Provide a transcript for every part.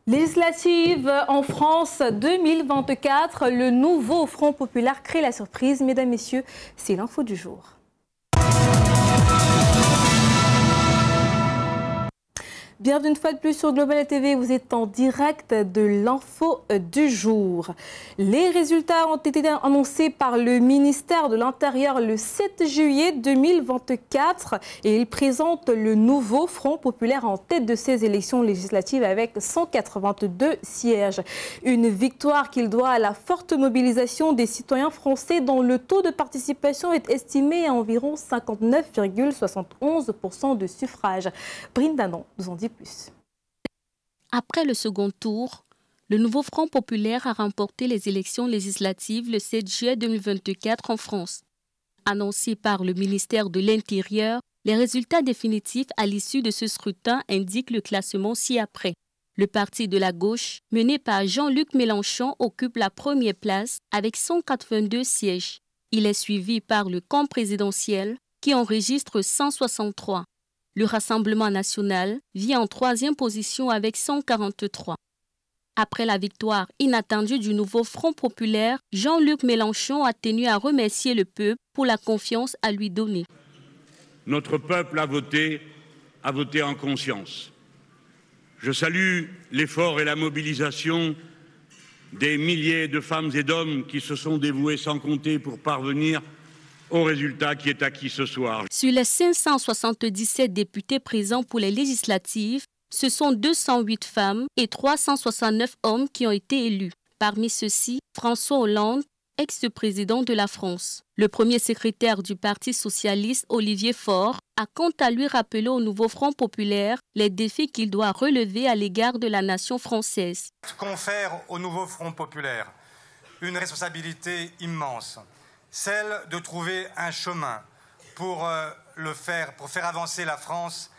Législative en France 2024, le nouveau Front populaire crée la surprise. Mesdames, Messieurs, c'est l'info du jour. Bienvenue une fois de plus sur Global TV, vous êtes en direct de l'info du jour. Les résultats ont été annoncés par le ministère de l'Intérieur le 7 juillet 2024 et il présente le nouveau Front populaire en tête de ces élections législatives avec 182 sièges. Une victoire qu'il doit à la forte mobilisation des citoyens français dont le taux de participation est estimé à environ 59,71% de suffrages. Brindanon nous en dit plus. Après le second tour, le nouveau Front populaire a remporté les élections législatives le 7 juillet 2024 en France. Annoncé par le ministère de l'Intérieur, les résultats définitifs à l'issue de ce scrutin indiquent le classement ci-après. Le parti de la gauche, mené par Jean-Luc Mélenchon, occupe la première place avec 182 sièges. Il est suivi par le camp présidentiel qui enregistre 163. Le Rassemblement national vient en troisième position avec 143. Après la victoire inattendue du nouveau Front populaire, Jean-Luc Mélenchon a tenu à remercier le peuple pour la confiance à lui donner. Notre peuple a voté en conscience. Je salue l'effort et la mobilisation des milliers de femmes et d'hommes qui se sont dévoués sans compter pour parvenir au résultat qui est acquis ce soir. Sur les 577 députés présents pour les législatives, ce sont 208 femmes et 369 hommes qui ont été élus. Parmi ceux-ci, François Hollande, ex-président de la France. Le premier secrétaire du Parti socialiste, Olivier Faure, a quant à lui rappelé au nouveau Front populaire les défis qu'il doit relever à l'égard de la nation française. Confère au nouveau Front populaire une responsabilité immense. Celle de trouver un chemin pour faire avancer la France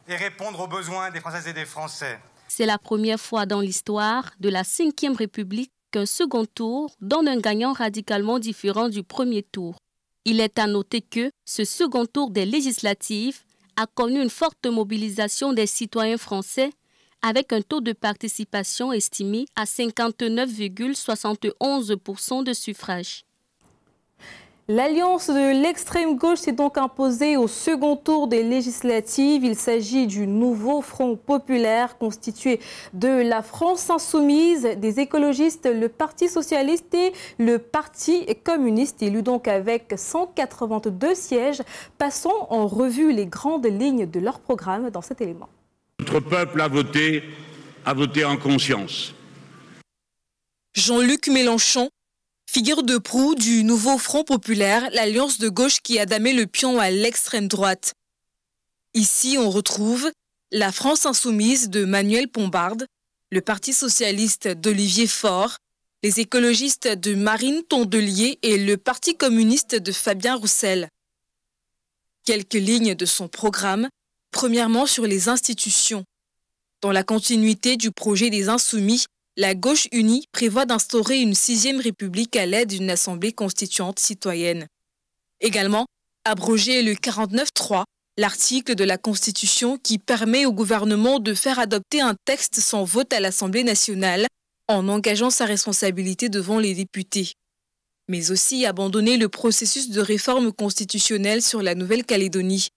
et répondre aux besoins des Françaises et des Français. C'est la première fois dans l'histoire de la Ve République qu'un second tour donne un gagnant radicalement différent du premier tour. Il est à noter que ce second tour des législatives a connu une forte mobilisation des citoyens français avec un taux de participation estimé à 59,71% de suffrages. L'alliance de l'extrême gauche s'est donc imposée au second tour des législatives. Il s'agit du nouveau Front populaire constitué de la France insoumise, des écologistes, le Parti socialiste et le Parti communiste, élu donc avec 182 sièges. Passons en revue les grandes lignes de leur programme dans cet élément. Notre peuple a voté en conscience. Jean-Luc Mélenchon, figure de proue du nouveau Front populaire, l'alliance de gauche qui a damé le pion à l'extrême droite. Ici, on retrouve la France insoumise de Manuel Pombarde, le Parti socialiste d'Olivier Faure, les écologistes de Marine Tondelier et le Parti communiste de Fabien Roussel. Quelques lignes de son programme, premièrement sur les institutions. Dans la continuité du projet des Insoumis, la gauche unie prévoit d'instaurer une 6e république à l'aide d'une assemblée constituante citoyenne. Également, abroger le 49.3, l'article de la Constitution qui permet au gouvernement de faire adopter un texte sans vote à l'Assemblée nationale en engageant sa responsabilité devant les députés. Mais aussi abandonner le processus de réforme constitutionnelle sur la Nouvelle-Calédonie.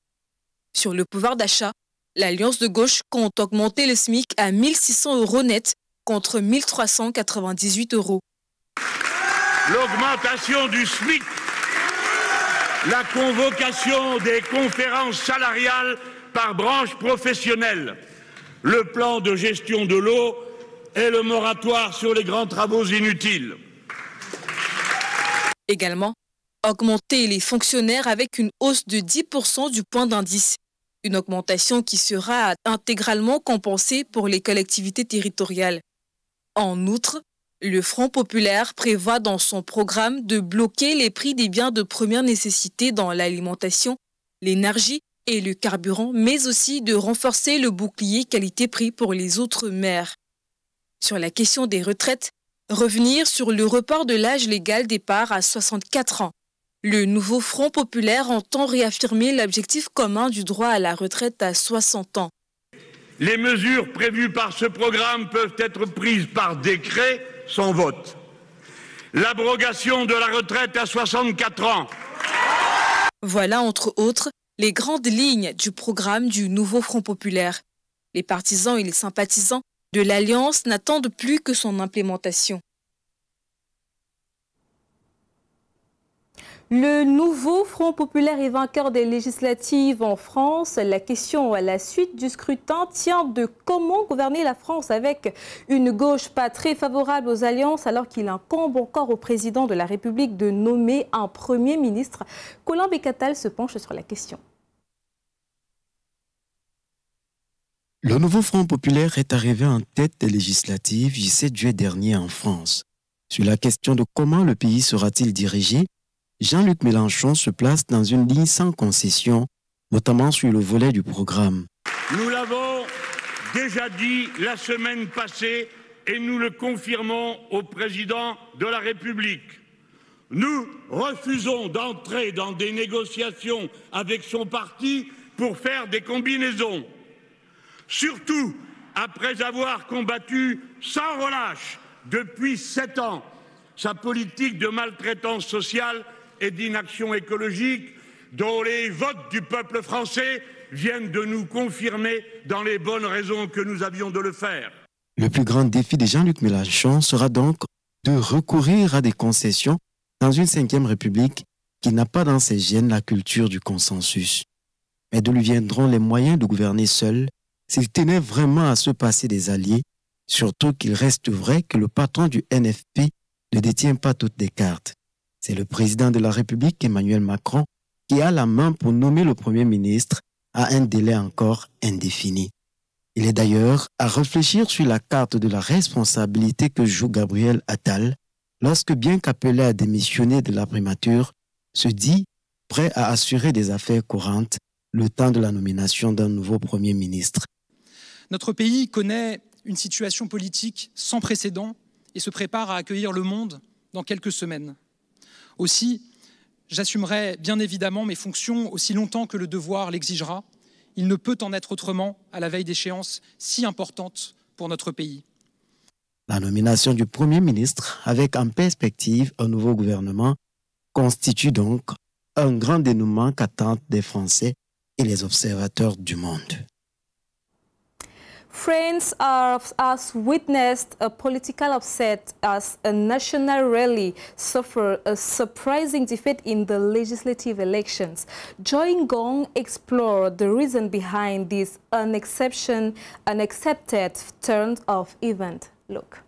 Sur le pouvoir d'achat, l'alliance de gauche compte augmenter le SMIC à 1 600 € net contre 1 398 €. L'augmentation du SMIC, la convocation des conférences salariales par branche professionnelle, le plan de gestion de l'eau et le moratoire sur les grands travaux inutiles. Également, augmenter les fonctionnaires avec une hausse de 10% du point d'indice. Une augmentation qui sera intégralement compensée pour les collectivités territoriales. En outre, le Front populaire prévoit dans son programme de bloquer les prix des biens de première nécessité dans l'alimentation, l'énergie et le carburant, mais aussi de renforcer le bouclier qualité-prix pour les outre-mer. Sur la question des retraites, revenir sur le report de l'âge légal départ à 64 ans. Le nouveau Front populaire entend réaffirmer l'objectif commun du droit à la retraite à 60 ans. Les mesures prévues par ce programme peuvent être prises par décret sans vote. L'abrogation de la retraite à 64 ans. Voilà, entre autres, les grandes lignes du programme du nouveau Front populaire. Les partisans et les sympathisants de l'Alliance n'attendent plus que son implémentation. Le nouveau Front populaire est vainqueur des législatives en France. La question à la suite du scrutin tient de comment gouverner la France avec une gauche pas très favorable aux alliances alors qu'il incombe encore au président de la République de nommer un Premier ministre. Colin Bécatal se penche sur la question. Le nouveau Front populaire est arrivé en tête des législatives du 7 juillet dernier en France. Sur la question de comment le pays sera-t-il dirigé, Jean-Luc Mélenchon se place dans une ligne sans concession, notamment sur le volet du programme. Nous l'avons déjà dit la semaine passée et nous le confirmons au président de la République. Nous refusons d'entrer dans des négociations avec son parti pour faire des combinaisons. Surtout après avoir combattu sans relâche depuis 7 ans sa politique de maltraitance sociale et d'inaction écologique dont les votes du peuple français viennent de nous confirmer dans les bonnes raisons que nous avions de le faire. Le plus grand défi de Jean-Luc Mélenchon sera donc de recourir à des concessions dans une 5e République qui n'a pas dans ses gènes la culture du consensus. Mais d'où lui viendront les moyens de gouverner seul s'il tenait vraiment à se passer des alliés, surtout qu'il reste vrai que le patron du NFP ne détient pas toutes les cartes. C'est le président de la République, Emmanuel Macron, qui a la main pour nommer le Premier ministre à un délai encore indéfini. Il est d'ailleurs à réfléchir sur la carte de la responsabilité que joue Gabriel Attal lorsque, bien qu'appelé à démissionner de la primature, se dit prêt à assurer des affaires courantes le temps de la nomination d'un nouveau Premier ministre. Notre pays connaît une situation politique sans précédent et se prépare à accueillir le monde dans quelques semaines. Aussi, j'assumerai bien évidemment mes fonctions aussi longtemps que le devoir l'exigera. Il ne peut en être autrement à la veille d'échéances si importantes pour notre pays. La nomination du Premier ministre, avec en perspective un nouveau gouvernement, constitue donc un grand dénouement qu'attendent des Français et les observateurs du monde. France has witnessed a political upset as a national rally suffered a surprising defeat in the legislative elections. Joy Ngong explored the reason behind this unaccepted turn of event. Look.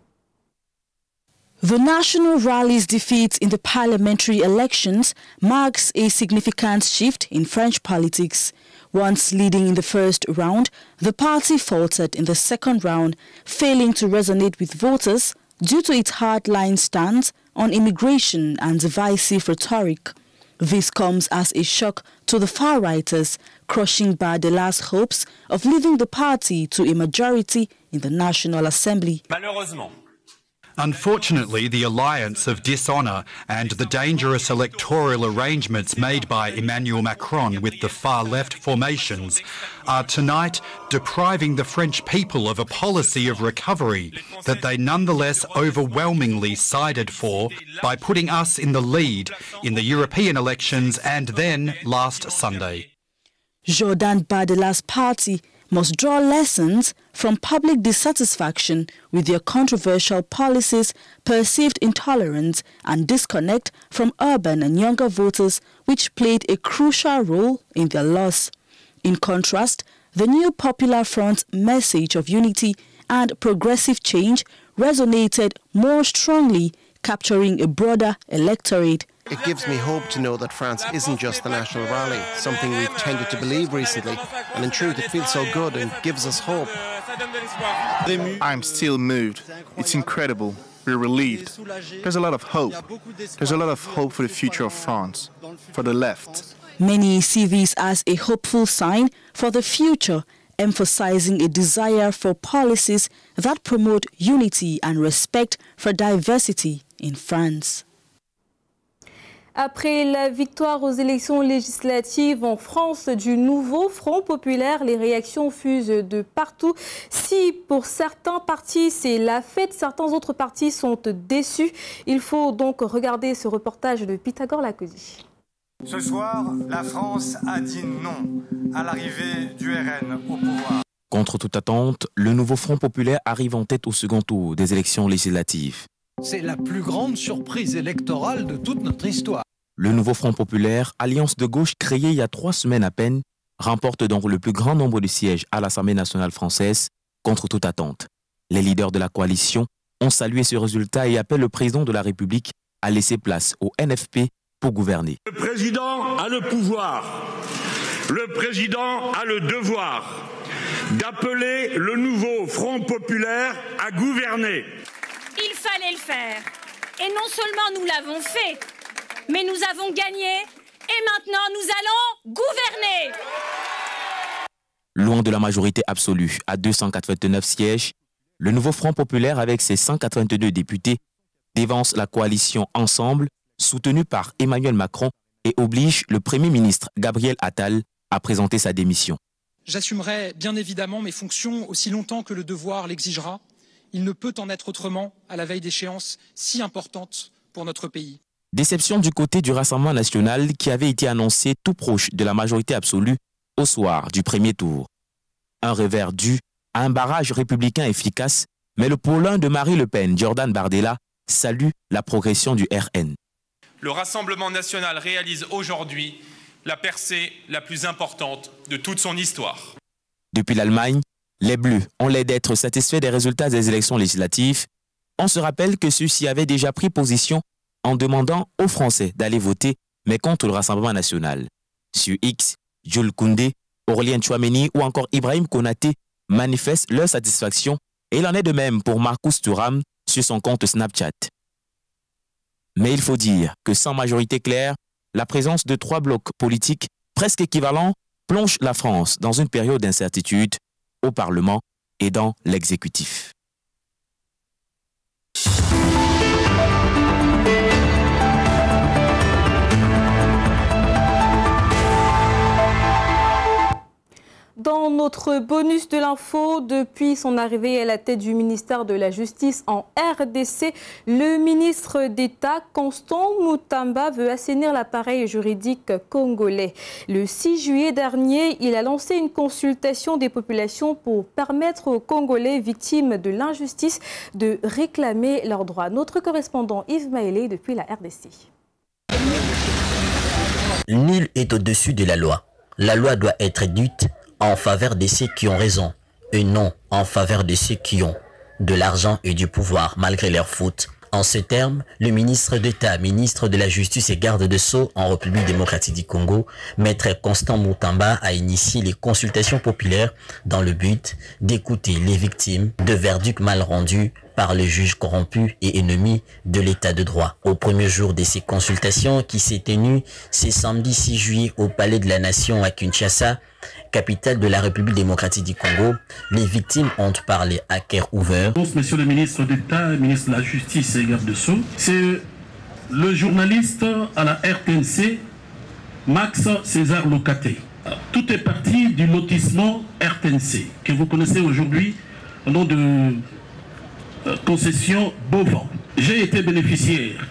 The National Rally's defeat in the parliamentary elections marks a significant shift in French politics. Once leading in the first round, the party faltered in the second round, failing to resonate with voters due to its hardline stance on immigration and divisive rhetoric. This comes as a shock to the far-righters, crushing Bardela's hopes of leading the party to a majority in the National Assembly. Malheureusement. Unfortunately, the alliance of dishonour and the dangerous electoral arrangements made by Emmanuel Macron with the far-left formations are tonight depriving the French people of a policy of recovery that they nonetheless overwhelmingly sided for by putting us in the lead in the European elections and then last Sunday. Jordan Bardela's party must draw lessons from public dissatisfaction with their controversial policies, perceived intolerance and disconnect from urban and younger voters, which played a crucial role in their loss. In contrast, the new Popular Front's message of unity and progressive change resonated more strongly, capturing a broader electorate. It gives me hope to know that France isn't just the national rally, something we've tended to believe recently, and in truth it feels so good and gives us hope. I'm still moved. It's incredible. We're relieved. There's a lot of hope. There's a lot of hope for the future of France, for the left. Many see this as a hopeful sign for the future, emphasizing a desire for policies that promote unity and respect for diversity in France. Après la victoire aux élections législatives en France du nouveau Front populaire, les réactions fusent de partout. Si pour certains partis c'est la fête, certains autres partis sont déçus. Il faut donc regarder ce reportage de Pythagore Lacosi. Ce soir, la France a dit non à l'arrivée du RN au pouvoir. Contre toute attente, le nouveau Front populaire arrive en tête au second tour des élections législatives. C'est la plus grande surprise électorale de toute notre histoire. Le nouveau Front populaire, alliance de gauche créée il y a 3 semaines à peine, remporte donc le plus grand nombre de sièges à l'Assemblée nationale française, contre toute attente. Les leaders de la coalition ont salué ce résultat et appellent le président de la République à laisser place au NFP pour gouverner. Le président a le pouvoir, le président a le devoir d'appeler le nouveau Front populaire à gouverner. Il fallait le faire. Et non seulement nous l'avons fait, mais nous avons gagné et maintenant nous allons gouverner. Loin de la majorité absolue, à 289 sièges, le nouveau Front populaire avec ses 182 députés dévance la coalition Ensemble, soutenue par Emmanuel Macron, et oblige le Premier ministre Gabriel Attal à présenter sa démission. J'assumerai bien évidemment mes fonctions aussi longtemps que le devoir l'exigera. Il ne peut en être autrement à la veille d'échéances si importantes pour notre pays. Déception du côté du Rassemblement national qui avait été annoncé tout proche de la majorité absolue au soir du premier tour. Un revers dû à un barrage républicain efficace, mais le pôle de Marie Le Pen, Jordan Bardella, salue la progression du RN. Le Rassemblement national réalise aujourd'hui la percée la plus importante de toute son histoire. Depuis l'Allemagne, les Bleus ont l'air d'être satisfaits des résultats des élections législatives. On se rappelle que ceux-ci avaient déjà pris position en demandant aux Français d'aller voter, mais contre le Rassemblement national. Sur X, Jules Koundé, Aurélien Tchouameni ou encore Ibrahim Konaté manifestent leur satisfaction et il en est de même pour Marcus Thuram sur son compte Snapchat. Mais il faut dire que sans majorité claire, la présence de 3 blocs politiques presque équivalents plonge la France dans une période d'incertitude au Parlement et dans l'exécutif. Dans notre bonus de l'info, depuis son arrivée à la tête du ministère de la Justice en RDC, le ministre d'État Constant Mutamba veut assainir l'appareil juridique congolais. Le 6 juillet dernier, il a lancé une consultation des populations pour permettre aux Congolais victimes de l'injustice de réclamer leurs droits. Notre correspondant Yves Maélé depuis la RDC. Nul est au-dessus de la loi. La loi doit être dite en faveur de ceux qui ont raison et non en faveur de ceux qui ont de l'argent et du pouvoir malgré leurs fautes. En ces termes, le ministre d'État, ministre de la Justice et garde de Sceaux en République démocratique du Congo, Maître Constant Mutamba, a initié les consultations populaires dans le but d'écouter les victimes de verdicts mal rendus par le juge corrompu et ennemi de l'état de droit. Au premier jour de ces consultations qui s'est tenue ce samedi 6 juillet au Palais de la Nation à Kinshasa, capitale de la République démocratique du Congo, les victimes ont parlé à cœur ouvert. Monsieur le ministre d'État, ministre de la Justice et garde de Sceaux, c'est le journaliste à la RTNC, Max César Locaté. Tout est parti du lotissement RTNC, que vous connaissez aujourd'hui au nom de concession Beauvant. J'ai été bénéficiaire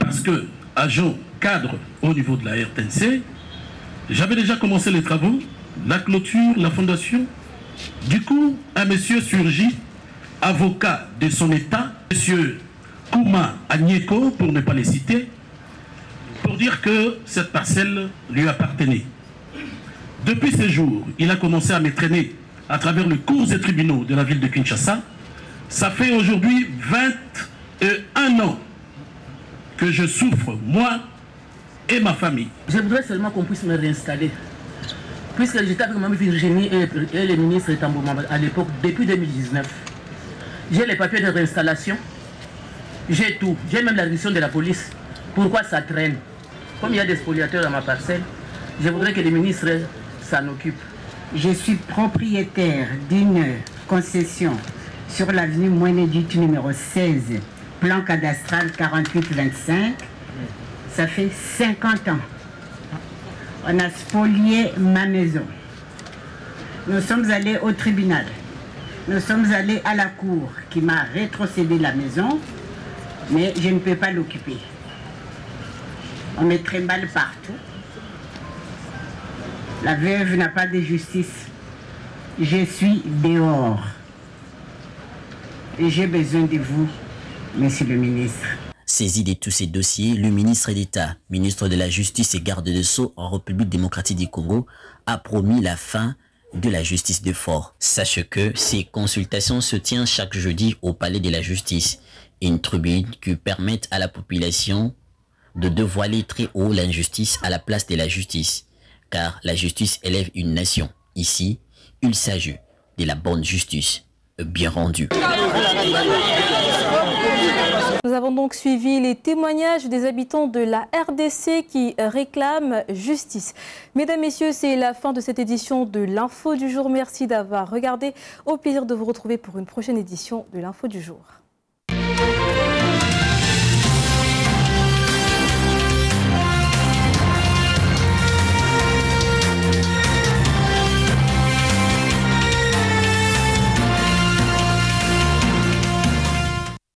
parce que, agent cadre au niveau de la RTNC, j'avais déjà commencé les travaux, la clôture, la fondation. Du coup, un monsieur surgit, avocat de son état, monsieur Kouma Agneko, pour ne pas les citer, pour dire que cette parcelle lui appartenait. Depuis ce jour, il a commencé à me traîner à travers les cours et tribunaux de la ville de Kinshasa. Ça fait aujourd'hui 21 ans que je souffre, moi et ma famille. Je voudrais seulement qu'on puisse me réinstaller. Puisque j'étais avec Mme Virginie et le ministre Tambo à l'époque, depuis 2019. J'ai les papiers de réinstallation, j'ai tout, j'ai même la décision de la police. Pourquoi ça traîne? Comme il y a des spoliateurs dans ma parcelle, je voudrais que le ministre s'en occupe. Je suis propriétaire d'une concession sur l'avenue Mouénédit numéro 16, plan cadastral 4825. Ça fait 50 ans. On a spolié ma maison. Nous sommes allés au tribunal. Nous sommes allés à la cour qui m'a rétrocédé la maison, mais je ne peux pas l'occuper. On me trimballe partout. La veuve n'a pas de justice. Je suis dehors. Et j'ai besoin de vous, monsieur le ministre. Saisi de tous ces dossiers, le ministre d'État, ministre de la Justice et garde des Sceaux en République démocratique du Congo, a promis la fin de la justice de Fort. Sache que ces consultations se tiennent chaque jeudi au Palais de la Justice, une tribune qui permet à la population de dévoiler très haut l'injustice à la place de la justice, car la justice élève une nation. Ici, il s'agit de la bonne justice, bien rendue. Nous avons donc suivi les témoignages des habitants de la RDC qui réclament justice. Mesdames, Messieurs, c'est la fin de cette édition de l'Info du jour. Merci d'avoir regardé. Au plaisir de vous retrouver pour une prochaine édition de l'Info du jour.